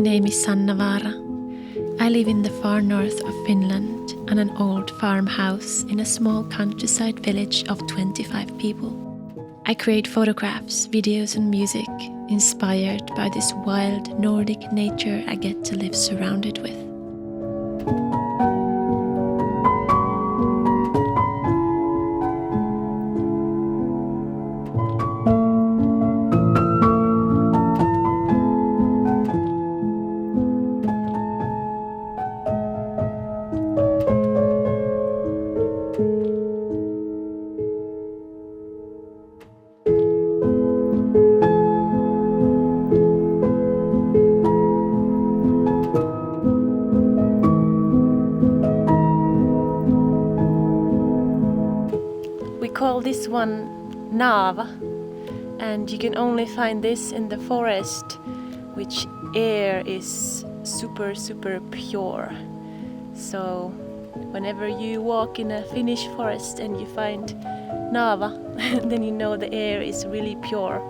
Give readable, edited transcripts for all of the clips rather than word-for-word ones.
name is Sanna Vaara. I live in the far north of Finland on an old farmhouse in a small countryside village of 25 people. I create photographs, videos and music inspired by this wild Nordic nature I get to live surrounded with. We call this one Naava, and you can only find this in the forest, which air is super pure. So whenever you walk in a Finnish forest and you find Naava, then you know the air is really pure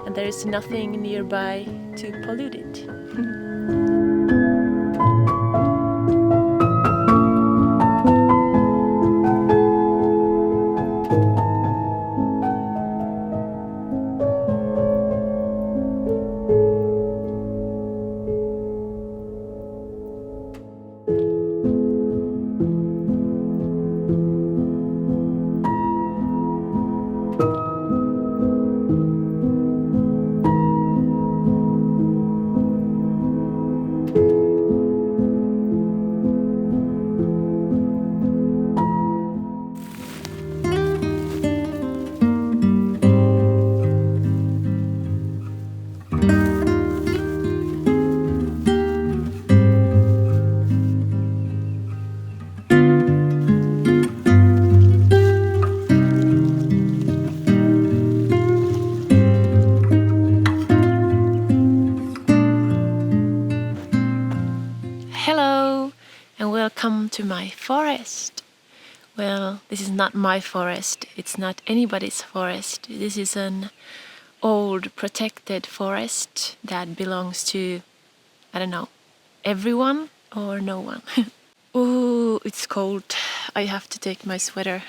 and there is nothing nearby to pollute it. Hello and welcome to my forest. Well, this is not my forest, it's not anybody's forest. This is an old protected forest that belongs to, I don't know, everyone or no one. Ooh, it's cold. I have to take my sweater.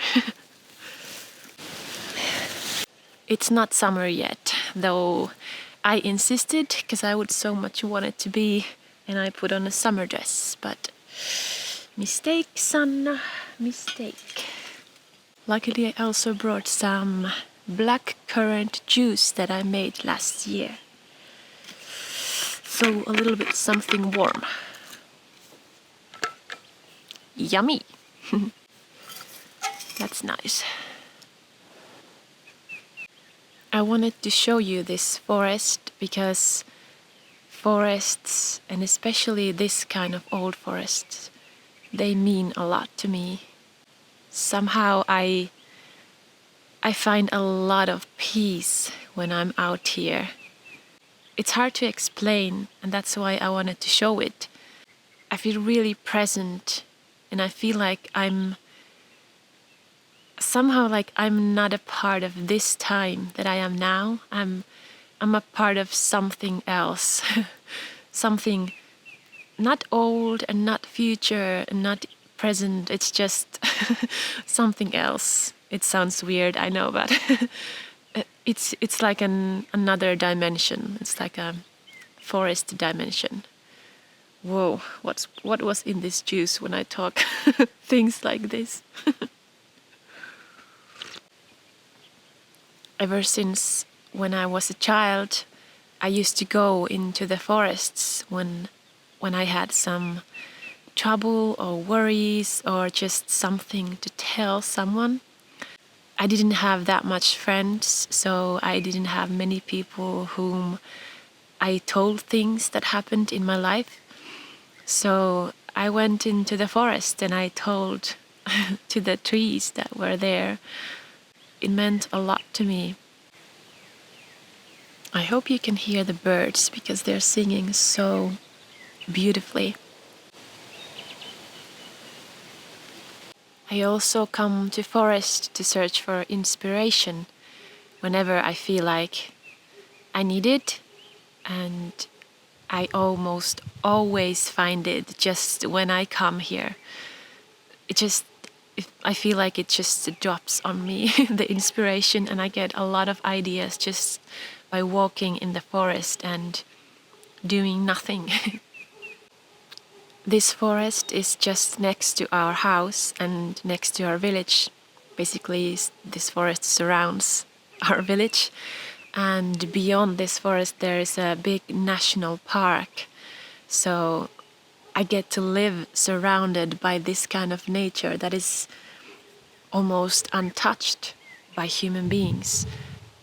It's not summer yet, though I insisted because I would so much want it to be, and I put on a summer dress, but mistake, Sanna, mistake. Luckily I also brought some black currant juice that I made last year. So a little bit something warm. Yummy! That's nice. I wanted to show you this forest because forests, and especially this kind of old forests, they mean a lot to me. Somehow I find a lot of peace when I'm out here. It's hard to explain, and that's why I wanted to show it. I feel really present, and I feel like I'm not a part of this time that I am now. I'm a part of something else. Something not old and not future and not present. It's just something else. It sounds weird, I know, but it's like another dimension. It's like a forest dimension. Whoa, what was in this juice when I talk things like this? Ever since when I was a child, I used to go into the forests when I had some trouble or worries or just something to tell someone. I didn't have that much friends, so I didn't have many people whom I told things that happened in my life. So I went into the forest and I told to the trees that were there. It meant a lot to me. I hope you can hear the birds because they're singing so beautifully. I also come to forest to search for inspiration whenever I feel like I need it, and I almost always find it just when I come here. It just, I feel like it just drops on me, the inspiration, and I get a lot of ideas just by walking in the forest and doing nothing. This forest is just next to our house and next to our village. Basically, this forest surrounds our village. And beyond this forest, there is a big national park. So I get to live surrounded by this kind of nature that is almost untouched by human beings.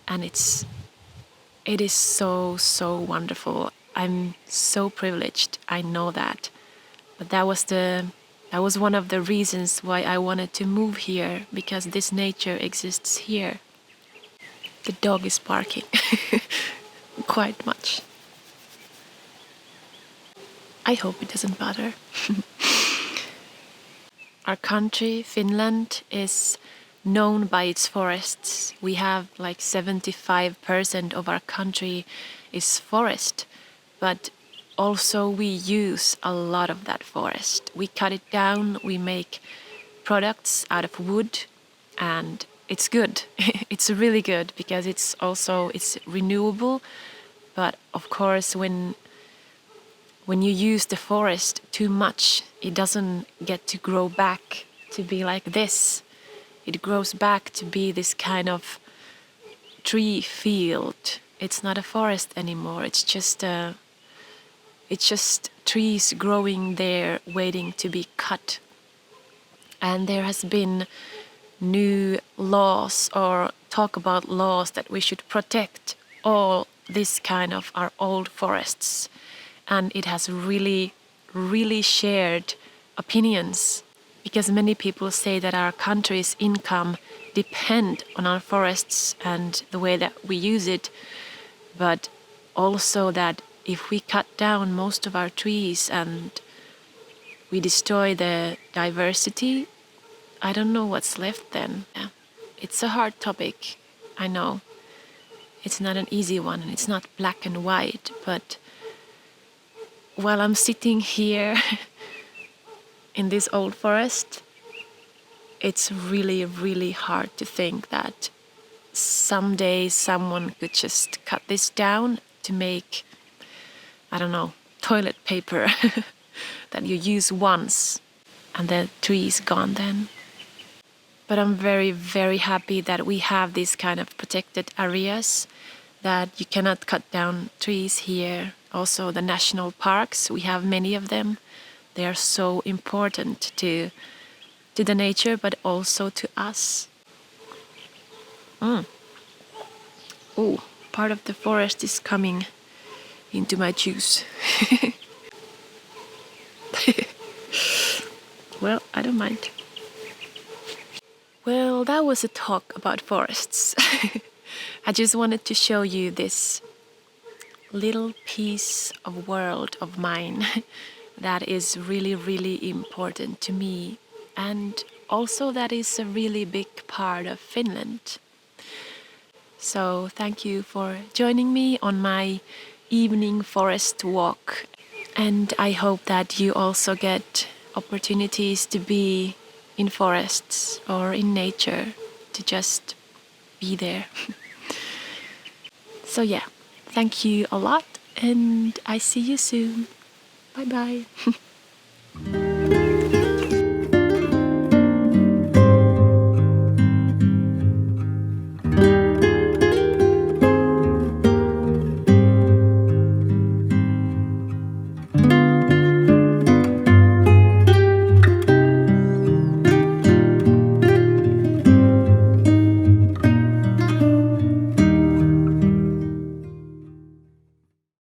And it is so, so wonderful. I'm so privileged, I know that. But that was one of the reasons why I wanted to move here, because this nature exists here. The dog is barking quite much. I hope it doesn't bother. Our country, Finland, is known by its forests. We have like 75% of our country is forest, but also we use a lot of that forest. We cut it down, we make products out of wood, and it's good. It's really good because it's renewable. But of course, when you use the forest too much, it doesn't get to grow back to be like this. It grows back to be this kind of tree field. It's not a forest anymore. It's just trees growing there waiting to be cut. And there has been new laws or talk about laws that we should protect all this kind of our old forests. And it has really, really shared opinions, because many people say that our country's income depend on our forests and the way that we use it, but also that if we cut down most of our trees and we destroy the diversity, I don't know what's left then. Yeah. It's a hard topic, I know. It's not an easy one, and it's not black and white, but while I'm sitting here in this old forest, it's really, really hard to think that someday someone could just cut this down to make, I don't know, toilet paper that you use once and the tree is gone then. But I'm very, very happy that we have these kind of protected areas, that you cannot cut down trees here. Also the national parks, we have many of them. They are so important to the nature, but also to us. Oh, part of the forest is coming into my juice. Well, I don't mind. Well, that was a talk about forests. I just wanted to show you this little piece of world of mine that is really, really important to me, and also that is a really big part of Finland. So thank you for joining me on my evening forest walk, and I hope that you also get opportunities to be in forests or in nature, to just be there. So yeah, thank you a lot, and I see you soon. Bye bye.